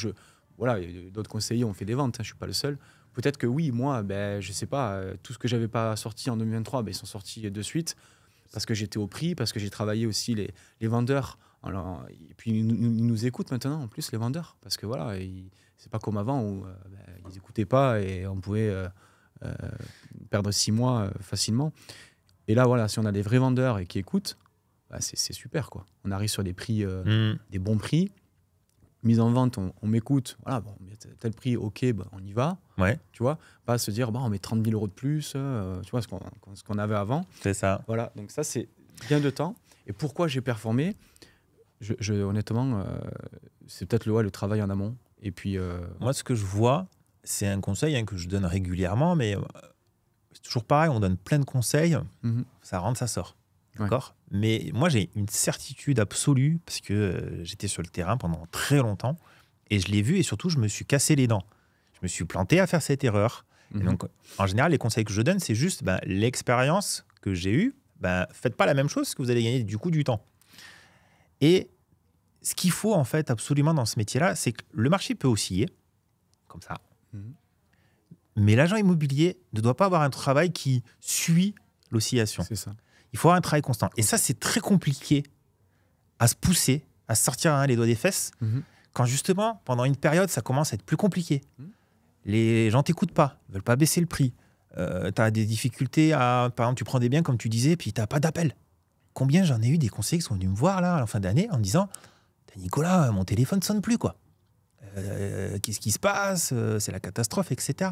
voilà, d'autres conseillers ont fait des ventes. Je suis pas le seul. Peut-être que oui, moi, je sais pas. Tout ce que j'avais pas sorti en 2023, ils sont sortis de suite. Parce que j'étais au prix, parce que j'ai travaillé aussi les vendeurs. Alors, et puis ils nous écoutent maintenant, en plus, les vendeurs. Parce que voilà, c'est pas comme avant où ils n'écoutaient pas et on pouvait perdre 6 mois facilement. Et là, voilà, si on a des vrais vendeurs et qui écoutent, c'est super, quoi. On arrive sur des prix, des bons prix. Mise en vente, on m'écoute. Voilà, bon, tel prix, ok, on y va. Ouais. Tu vois, pas se dire, on met 30 000 euros de plus, tu vois, ce qu'on avait avant. C'est ça. Voilà, donc ça, c'est bien de temps. Et pourquoi j'ai performé, honnêtement, c'est peut-être le travail en amont. Et puis, moi, ce que je vois, c'est un conseil que je donne régulièrement, mais c'est toujours pareil, on donne plein de conseils, ça rentre, ça sort. D'accord. Ouais. Mais moi, j'ai une certitude absolue, parce que j'étais sur le terrain pendant très longtemps, et je l'ai vu, et surtout, je me suis cassé les dents. Je me suis planté à faire cette erreur. Et donc, en général, les conseils que je donne, c'est juste l'expérience que j'ai eue. Faites pas la même chose, que vous allez gagner du coup du temps. Et ce qu'il faut, en fait, absolument dans ce métier-là, c'est que le marché peut osciller, comme ça. Mais l'agent immobilier ne doit pas avoir un travail qui suit l'oscillation. C'est ça. Il faut avoir un travail constant. Et ça, c'est très compliqué à se pousser, à se sortir les doigts des fesses, quand justement, pendant une période, ça commence à être plus compliqué. Les gens ne t'écoutent pas, ne veulent pas baisser le prix. Tu as des difficultés par exemple, tu prends des biens, comme tu disais, puis tu n'as pas d'appel. Combien j'en ai eu des conseillers qui sont venus me voir là, à la fin d'année en me disant « Nicolas, mon téléphone ne sonne plus, quoi. Qu'est-ce qui se passe? C'est la catastrophe, etc. »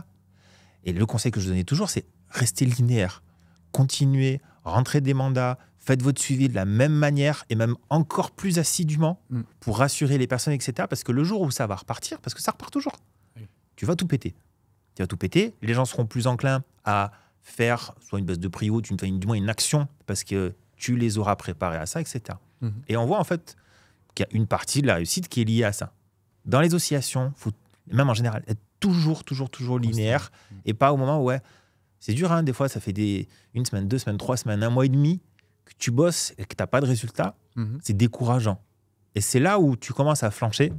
Et le conseil que je donnais toujours, c'est rester linéaire. Continuez, rentrez des mandats, faites votre suivi de la même manière et même encore plus assidûment pour rassurer les personnes, etc. Parce que le jour où ça va repartir, parce que ça repart toujours, tu vas tout péter. Tu vas tout péter, les gens seront plus enclins à faire soit une baisse de prix ou du moins une action parce que tu les auras préparés à ça, etc. Et on voit en fait qu'il y a une partie de la réussite qui est liée à ça. Dans les oscillations, il faut, même en général, être toujours linéaire et pas au moment où, c'est dur, hein, des fois, ça fait une semaine, 2 semaines, 3 semaines, 1 mois et demi que tu bosses et que tu n'as pas de résultat. C'est décourageant. Et c'est là où tu commences à flancher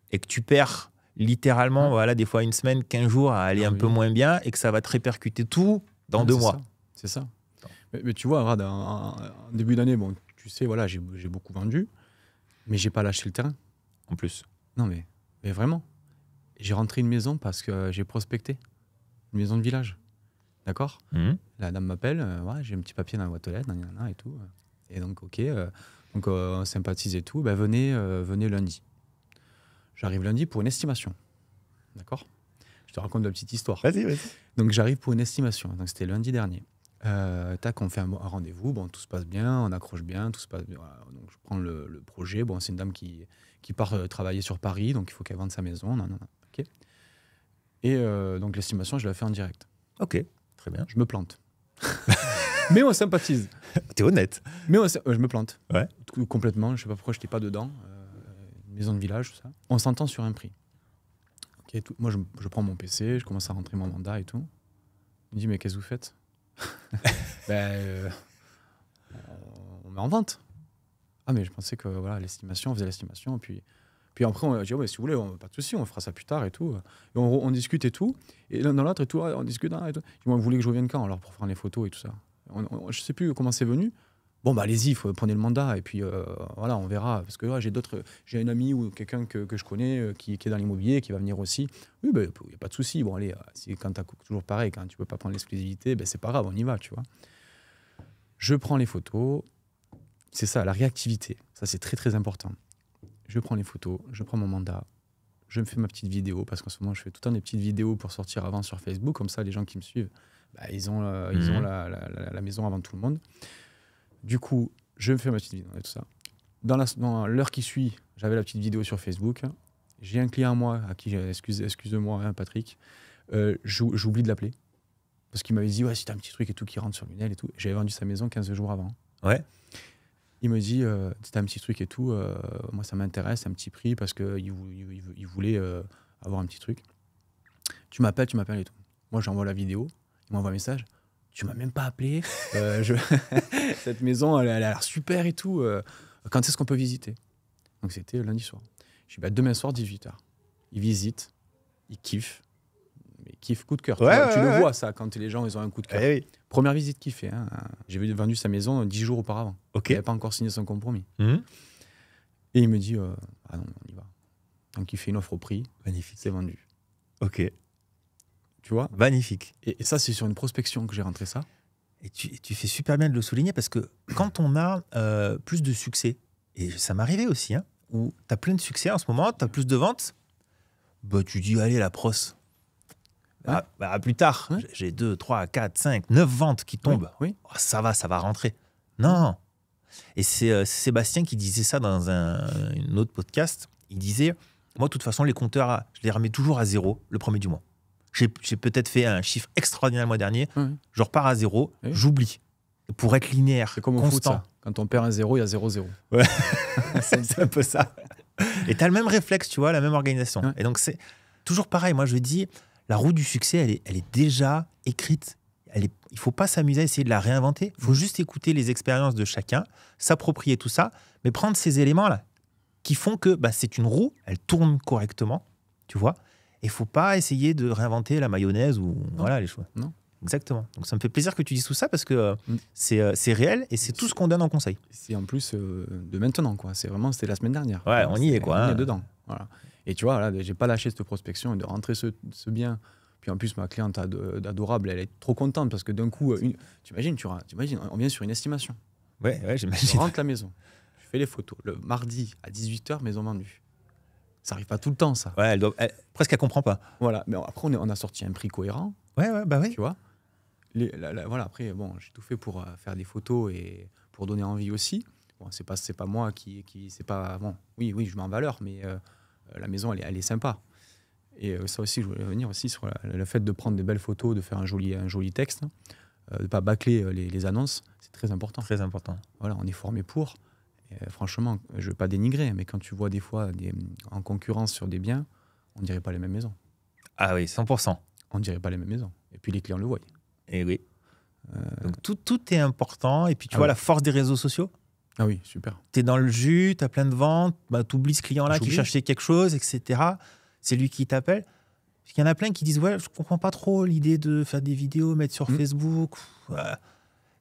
et que tu perds littéralement, voilà, des fois 1 semaine, 15 jours à aller un peu moins bien et que ça va te répercuter tout dans 2 mois. C'est ça. Mais tu vois, Rad, en début d'année, bon, tu sais, voilà, j'ai beaucoup vendu, mais j'ai pas lâché le terrain. En plus. Non, mais vraiment. J'ai rentré une maison parce que j'ai prospecté. Une maison de village. D'accord. La dame m'appelle, j'ai un petit papier dans la boîte aux lettres, et tout. Et donc, ok, on sympathise et tout. Venez lundi. J'arrive lundi pour une estimation. D'accord. Je te raconte la petite histoire. Vas-y. Donc, j'arrive pour une estimation. Donc, c'était lundi dernier. Tac, on fait un rendez-vous, bon, tout se passe bien, on accroche bien, tout se passe bien. Voilà. Donc, je prends le projet. Bon, c'est une dame qui part travailler sur Paris, donc il faut qu'elle vende sa maison. Non. OK. Et donc, l'estimation, je la fais en direct. Ok, très bien. Je me plante. Mais on sympathise. T'es honnête. Mais je me plante. Ouais. Complètement. Je sais pas pourquoi je n'étais pas dedans. Une maison de village, tout ça. On s'entend sur un prix. Okay, moi, je prends mon PC, je commence à rentrer mon mandat et tout. Il me dit, mais qu'est-ce que vous faites? On met en vente. Ah, mais je pensais que voilà, l'estimation, on faisait l'estimation. Puis après, on a dit, si vous voulez, pas de souci, on fera ça plus tard et tout. Et on discute et tout. Et l'un dans l'autre et tout, on discute et tout. Vous voulez que je revienne quand alors pour faire les photos et tout ça? Je sais plus comment c'est venu. Bon, allez-y, prenez le mandat et puis voilà, on verra. Parce que j'ai un ami ou quelqu'un que je connais qui est dans l'immobilier, qui va venir aussi. Oui, il n'y a pas de souci. Bon, allez, quand tu as toujours pareil, quand tu ne peux pas prendre l'exclusivité, c'est pas grave, on y va, tu vois. Je prends les photos. C'est ça, la réactivité. Ça, c'est très, très important. Je prends les photos, je prends mon mandat, je me fais ma petite vidéo, parce qu'en ce moment, je fais tout le temps des petites vidéos pour sortir avant sur Facebook. Comme ça, les gens qui me suivent, ils ont la maison avant tout le monde. Du coup, je me fais ma petite vidéo et tout ça. Dans l'heure qui suit, j'avais la petite vidéo sur Facebook. J'ai un client à moi, à qui, excuse-moi, hein, Patrick, j'oublie de l'appeler. Parce qu'il m'avait dit, ouais, si t'as un petit truc et tout qui rentre sur Lunel et tout. J'avais vendu sa maison 15 jours avant. Ouais. Il me dit, si t'as un petit truc et tout, moi ça m'intéresse, un petit prix, parce qu'il voulait avoir un petit truc. Tu m'appelles et tout. Moi, j'envoie la vidéo, il m'envoie un message. Tu m'as même pas appelé. Cette maison, elle a l'air super et tout. Quand est-ce qu'on peut visiter? Donc, c'était lundi soir. Je dis, demain soir, 18h. Il visite, il kiffe. Mais il kiffe coup de cœur. Tu le vois, ça, quand les gens ils ont un coup de cœur. Oui. Première visite qu'il fait. Hein. J'ai vendu sa maison 10 jours auparavant. Okay. Il n'avait pas encore signé son compromis. Et il me dit, ah non, on y va. Donc, il fait une offre au prix. Magnifique. C'est vendu. Ok. Tu vois? Magnifique. Et ça, c'est sur une prospection que j'ai rentré ça. Et tu fais super bien de le souligner, parce que quand on a plus de succès, et ça m'arrivait aussi, hein, où tu as plein de succès en ce moment, tu as plus de ventes, tu dis, allez, la pros. Plus tard, j'ai 2, 3, 4, 5, 9 ventes qui tombent. Oui. Oh, ça va rentrer. Non. Et c'est Sébastien qui disait ça dans un autre podcast. Il disait, moi, de toute façon, les compteurs, je les remets toujours à 0 le premier du mois. J'ai peut-être fait un chiffre extraordinaire le mois dernier. Je repars à 0, j'oublie. Pour être linéaire, c'est comme au foot, ça. Quand on perd un 0, il y a 0-0. Ouais. c'est un peu ça. Et tu as le même réflexe, tu vois, la même organisation. Ouais. Et donc, c'est toujours pareil. Moi, je dis, la roue du succès, elle est déjà écrite. Il ne faut pas s'amuser à essayer de la réinventer. Il faut juste écouter les expériences de chacun, s'approprier tout ça, mais prendre ces éléments-là qui font que c'est une roue, elle tourne correctement, tu vois. Et il ne faut pas essayer de réinventer la mayonnaise ou voilà, les choses. Non. Exactement. Donc, ça me fait plaisir que tu dises tout ça, parce que c'est réel et c'est tout ce qu'on donne en conseil. C'est en plus de maintenant, quoi. C'était la semaine dernière. Ouais, on y est, quoi. On est dedans. Voilà. Et tu vois, là, j'ai pas lâché cette prospection et de rentrer ce bien. Puis en plus, ma cliente adorable, elle est trop contente parce que d'un coup, t'imagines, on vient sur une estimation. Ouais, j'imagine. Je rentre la maison, je fais les photos. Le mardi à 18h, maison vendue. Ça arrive pas tout le temps, ça. Ouais, presque elle comprend pas. Voilà, mais après, on a sorti un prix cohérent. Ouais, oui. Tu vois. Voilà, après, j'ai tout fait pour faire des photos et pour donner envie aussi. Bon, c'est pas moi qui c'est pas bon. Oui, je mets en valeur, mais la maison, elle est sympa. Et ça aussi, je voulais revenir aussi sur le fait de prendre des belles photos, de faire un joli texte, de ne pas bâcler les annonces, c'est très important. Très important. Voilà, on est formé pour. Et, franchement, je ne veux pas dénigrer, mais quand tu vois des fois en concurrence sur des biens, on ne dirait pas les mêmes maisons. Ah oui, 100%. On ne dirait pas les mêmes maisons. Et puis les clients le voient. Et oui. Donc tout est important. Et puis tu vois la force des réseaux sociaux. Ah oui, super. Tu es dans le jus, tu as plein de ventes, tu oublies ce client-là qui cherchait quelque chose, etc. C'est lui qui t'appelle. Parce qu'il y en a plein qui disent, ouais, je comprends pas trop l'idée de faire des vidéos, mettre sur Facebook. Ouais.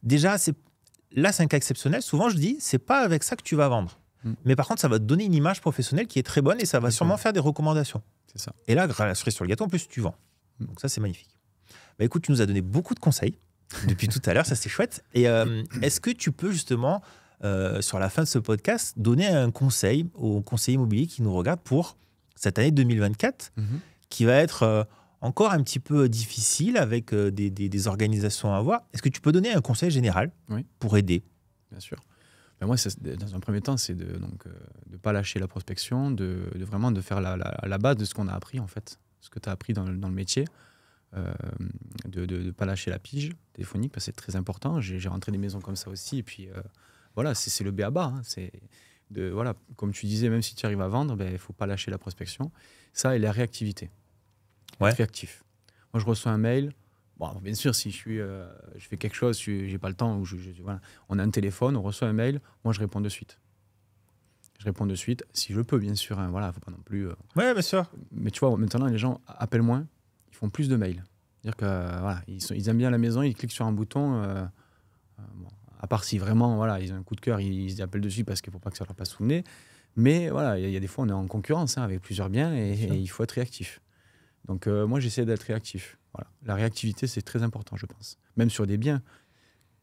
Déjà, là, c'est un cas exceptionnel. Souvent, je dis, c'est pas avec ça que tu vas vendre. Mais par contre, ça va te donner une image professionnelle qui est très bonne et ça va sûrement faire des recommandations. C'est ça. Et là, grâce à la cerise sur le gâteau, en plus, tu vends. Donc ça, c'est magnifique. Écoute, tu nous as donné beaucoup de conseils depuis tout à l'heure. Ça, c'est chouette. Et est-ce que tu peux justement, sur la fin de ce podcast, donner un conseil aux conseillers immobiliers qui nous regardent pour cette année 2024, qui va être encore un petit peu difficile avec des organisations à avoir. Est-ce que tu peux donner un conseil général pour aider? Bien sûr. Ben moi, dans un premier temps, c'est de ne pas lâcher la prospection, de vraiment de faire la base de ce qu'on a appris, en fait, ce que tu as appris dans le métier, de ne pas lâcher la pige téléphonique, parce que c'est très important. J'ai rentré des maisons comme ça aussi, et puis voilà, c'est le b.a.-ba. Voilà, comme tu disais, même si tu arrives à vendre, il ne faut pas lâcher la prospection. Ça et la réactivité. Être réactif. Moi, je reçois un mail. Bon, bien sûr, si je fais quelque chose, j'ai pas le temps, ou voilà. On a un téléphone, on reçoit un mail, moi je réponds de suite. Je réponds de suite, si je peux, bien sûr. Hein, voilà, faut pas non plus. Ouais, bien sûr. Mais tu vois, maintenant, les gens appellent moins, ils font plus de mails. C'est-à-dire que voilà, ils aiment bien la maison, ils cliquent sur un bouton. Bon, à part si vraiment, voilà, ils ont un coup de cœur, ils appellent dessus parce qu'il faut pas que ça leur passe sous le nez. Mais voilà, il y a des fois, on est en concurrence avec plusieurs biens et il faut être réactif. Donc moi, j'essaie d'être réactif. Voilà. La réactivité, c'est très important, je pense. Même sur des biens.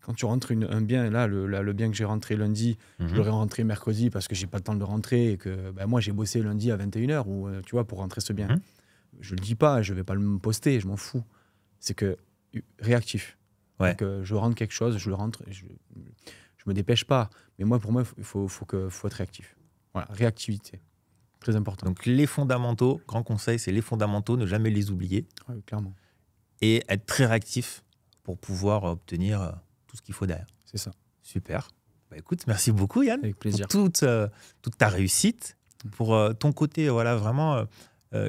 Quand tu rentres un bien, là, le bien que j'ai rentré lundi, je l'aurais rentré mercredi parce que j'ai pas le temps de le rentrer et que moi, j'ai bossé lundi à 21h ou, tu vois, pour rentrer ce bien. Je le dis pas, je vais pas le poster, je m'en fous. C'est que réactif. Donc, je rentre quelque chose, je le rentre, je me dépêche pas. Mais moi, pour moi, il faut être réactif. Voilà, réactivité. Très important. Donc les fondamentaux, grand conseil, c'est les fondamentaux, ne jamais les oublier. Oui, clairement. Et être très réactif pour pouvoir obtenir tout ce qu'il faut derrière. C'est ça. Super. Bah, écoute, merci beaucoup Yann. Avec plaisir. Pour toute ta réussite, pour ton côté voilà, vraiment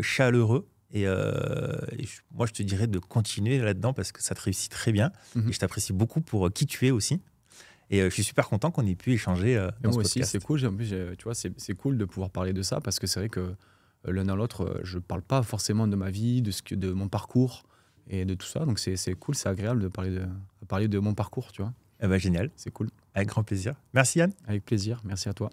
chaleureux. Moi, je te dirais de continuer là-dedans parce que ça te réussit très bien. Et je t'apprécie beaucoup pour qui tu es aussi. Et je suis super content qu'on ait pu échanger dans ce podcast. Moi aussi, c'est cool. En plus, tu vois, c'est cool de pouvoir parler de ça parce que c'est vrai que l'un dans l'autre, je ne parle pas forcément de ma vie, de mon parcours et de tout ça. Donc, c'est cool, c'est agréable de parler de mon parcours, tu vois. Eh ben, génial. C'est cool. Avec grand plaisir. Merci Yann. Avec plaisir. Merci à toi.